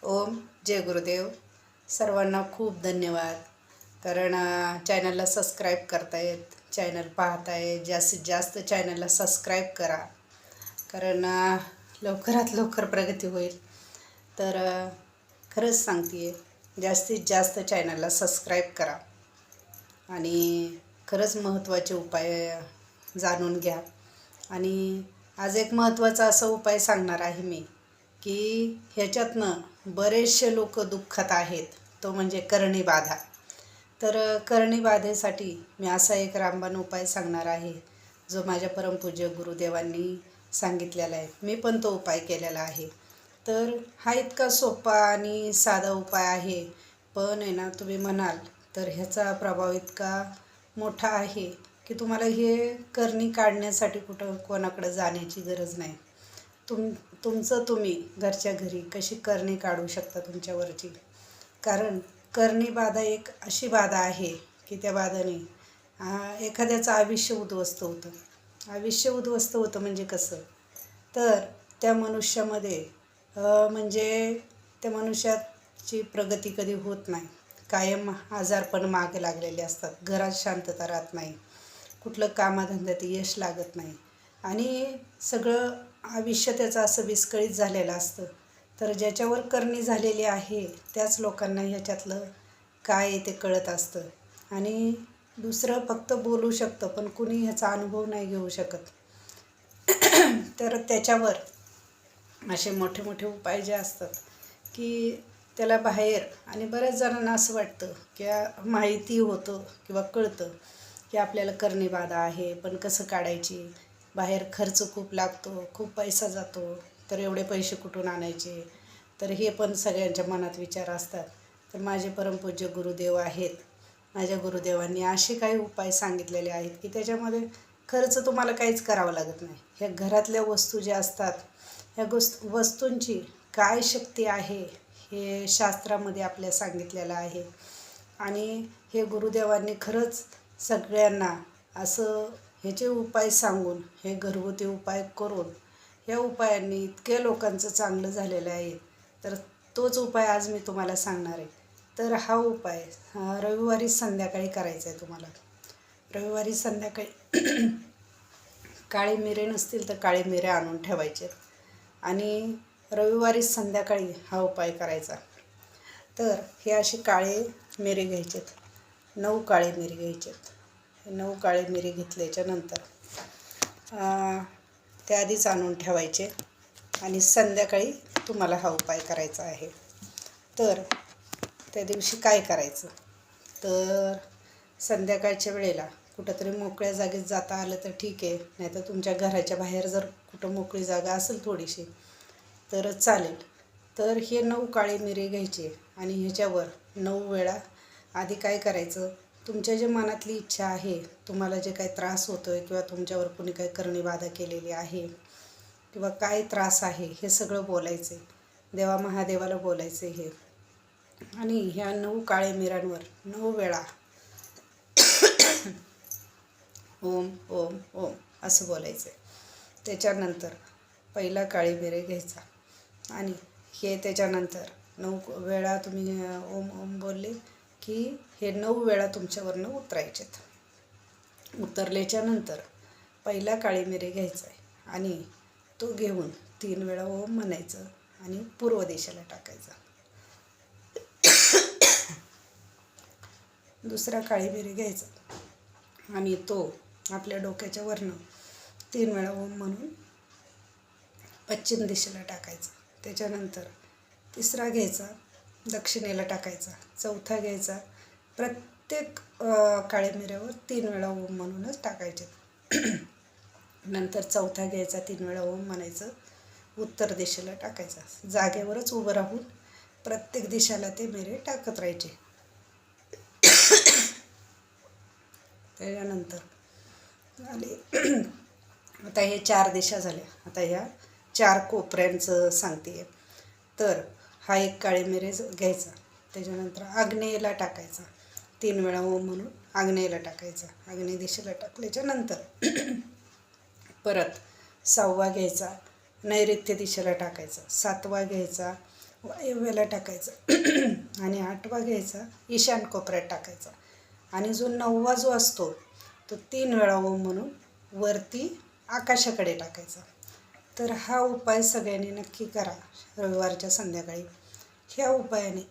ओम जय गुरुदेव. सर्वांना खूप धन्यवाद. कारण चॅनलला सबस्क्राईब करतायत, चॅनल पाहताय. जास्तीत जास्त चॅनलला सबस्क्राईब करा, कारण लवकरात लवकर प्रगती होईल. तर खरंच सांगते, जास्तीत जास्त चॅनलला सबस्क्राईब करा आणि खरंच महत्त्वाचे उपाय जाणून घ्या. आणि आज एक महत्त्वाचा असा उपाय सांगणार आहे मी, की ह्याच्यातनं बरेचसे लोक दुःखात आहेत, तो म्हणजे करणी बाधा. तर करणी बाधेसाठी मी असा एक रामबाण उपाय सांगणार आहे, जो माझ्या परमपूज्य गुरुदेवांनी सांगितलेला आहे. मी पण तो उपाय केलेला आहे. तर हा इतका सोपा आणि साधा उपाय आहे, पण आहे ना, तुम्ही म्हणाल तर ह्याचा प्रभाव इतका मोठा आहे की तुम्हाला हे करणी काढण्यासाठी कुठं कोणाकडं जाण्याची गरज नाही. तुमचं तुम्ही घरच्या घरी कशी करणी काढू शकता तुमच्यावरची. कारण करणी बाधा एक अशी बाधा आहे की त्या बाधाने एखाद्याचं आयुष्य उद्ध्वस्त होतं. आयुष्य उद्ध्वस्त होतं म्हणजे कसं, तर त्या मनुष्यामध्ये म्हणजे त्या मनुष्याची प्रगती कधी होत नाही. कायम आजारपण मागे लागलेले असतात, घरात शांतता राहत नाही, कुठलं कामाधंद्यात यश लागत नाही आणि सगळं आयुष्य त्याचं असं विस्कळीत झालेलं असतं. तर ज्याच्यावर करणी झालेली आहे त्याच लोकांना ह्याच्यातलं काय आहे ते कळत असतं. आणि दुसरं फक्त बोलू शकतं, पण कुणी ह्याचा अनुभव नाही घेऊ शकत. तर त्याच्यावर असे मोठे मोठे उपाय जे असतात की त्याला बाहेर, आणि बऱ्याच जणांना असं वाटतं की माहिती होतं किंवा कळतं की आपल्याला करणी बाधा आहे, पण कसं काढायची, बाहेर खर्च खूप लागतो, खूप पैसा जातो, तर एवढे पैसे कुठून आणायचे. तर हे पण सगळ्यांच्या मनात विचार असतात. तर माझे परमपूज्य गुरुदेव आहेत, माझ्या गुरुदेवांनी असे काही उपाय सांगितलेले आहेत की त्याच्यामध्ये खर्च तुम्हाला काहीच करावं लागत नाही. ह्या घरातल्या वस्तू ज्या असतात, ह्या वस्तूंची काय शक्ती आहे हे शास्त्रामध्ये आपल्या सांगितलेलं आहे. आणि हे गुरुदेवांनी खरंच सगळ्यांना असं ह्याचे उपाय सांगून, हे घरगुती उपाय करून, ह्या उपायांनी इतक्या लोकांचं चांगलं झालेलं आहे. तर तोच उपाय आज मी तुम्हाला सांगणार आहे. तर हा उपाय रविवारी संध्याकाळी करायचा आहे तुम्हाला. रविवारी संध्याकाळी काळे मिरे नसतील तर काळे मिरे आणून ठेवायचे आणि रविवारी संध्याकाळी हा उपाय करायचा. तर हे असे काळे मिरे घ्यायचेत, 9 काळे मिरे घ्यायचेत. 9 काळे मिरे घेतल्याच्यानंतर ते आधीच आणून ठेवायचे आणि संध्याकाळी तुम्हाला हा उपाय करायचा आहे. तर त्या दिवशी काय करायचं, तर संध्याकाळच्या वेळेला कुठंतरी मोकळ्या जागेत जाता आलं तर ठीक आहे, नाही तर तुमच्या घराच्या बाहेर जर कुठं मोकळी जागा असेल थोडीशी तर चालेल. तर हे 9 काळे मिरे घ्यायचे आणि ह्याच्यावर 9 वेळा आधी काय करायचं, तुमच्या जे मनातली इच्छा आहे, तुम्हाला जे काही त्रास होतो आहे किंवा तुमच्यावर कोणी काही करणी बाधा केलेली आहे किंवा काय त्रास आहे हे सगळं बोलायचं आहे, देवा महादेवाला बोलायचं आहे हे. आणि ह्या 9 काळे मिऱ्यांवर 9 वेळा ओम ओम ओम असं बोलायचं आहे. त्याच्यानंतर पहिला काळे मिरे घ्यायचा आणि हे त्याच्यानंतर 9 वेळा तुम्ही ओम ओम बोलले की हे 9 वेळा तुमच्यावरनं उतरायचेत. उतरल्याच्यानंतर पहिला काळे मिरे घ्यायचा आहे आणि तो घेऊन 3 वेळा ओम म्हणायचं आणि पूर्व दिशेला टाकायचा. दुसरा काळे मिरे घ्यायचा आणि तो आपल्या डोक्याच्या वरनं 3 वेळा ओम म्हणून पश्चिम दिशेला टाकायचा. त्याच्यानंतर तिसरा घ्यायचा, दक्षिणेला टाकायचा. चौथा घ्यायचा, प्रत्येक काळ्या मिऱ्यावर 3 वेळा ओम म्हणूनच टाकायचे. नंतर चौथा घ्यायचा, 3 वेळा ओम म्हणायचं, उत्तर दिशेला टाकायचा. जागेवरच उभं राहून प्रत्येक दिशेला ते मिरे टाकत राहायचे. त्याच्यानंतर आणि आता हे 4 दिशा झाल्या. आता ह्या 4 कोपऱ्यांचं सांगते आहे. तर हा एक काळे मिरे घ्यायचा, त्याच्यानंतर आग्नेयेला टाकायचा. 3 वेळा ओम म्हणून आग्नेयेला टाकायचा. आग्नेय दिशेला टाकल्याच्यानंतर परत 6वा घ्यायचा, नैऋत्य दिशेला टाकायचा. 7वा घ्यायचा, वायव्याला टाकायचं आणि 8वा घ्यायचा ईशान कोपऱ्यात टाकायचा आणि जो 9वा जो असतो तो 3 वेळा ओम म्हणून वरती आकाशाकडे टाकायचा. तर हा उपाय सगळ्यांनी नक्की करा रविवारच्या संध्याकाळी. ह्या उपायाने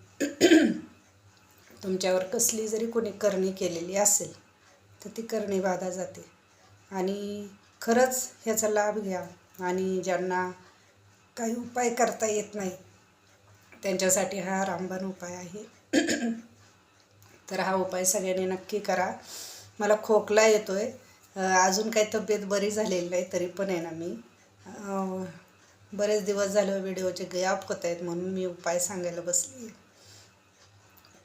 तुमच्यावर कसली जरी कोणी करणी केलेली असेल तर ती करणी बाधा जाते. आणि खरंच ह्याचा लाभ घ्या. आणि ज्यांना काही उपाय करता येत नाही त्यांच्यासाठी हा रामबाण उपाय आहे. तर हा उपाय सगळ्यांनी नक्की करा. मला खोकला येतो आहे, अजून काही तब्येत बरी झालेली नाही, तरी पण आहे ना मी बरेच दिवस झालं व्हिडिओचे गॅप होत आहेत म्हणून मी उपाय सांगायला बसली.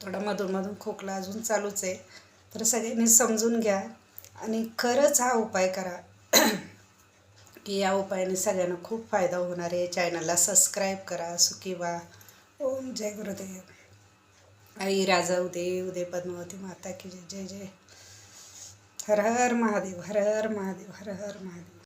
थोडा मधून खोकला अजून चालूच आहे. तर सगळ्यांनी समजून घ्या आणि खरंच हा उपाय करा की या उपायाने सगळ्यांना खूप फायदा होणार आहे. चॅनलला सबस्क्राईब करा. सुखी व्हा. ओम जय गुरुदेव. आई राजा उदे पद्मावती माता की जय जय जय. हर हर महादेव, हर हर महादेव, हर हर महादेव.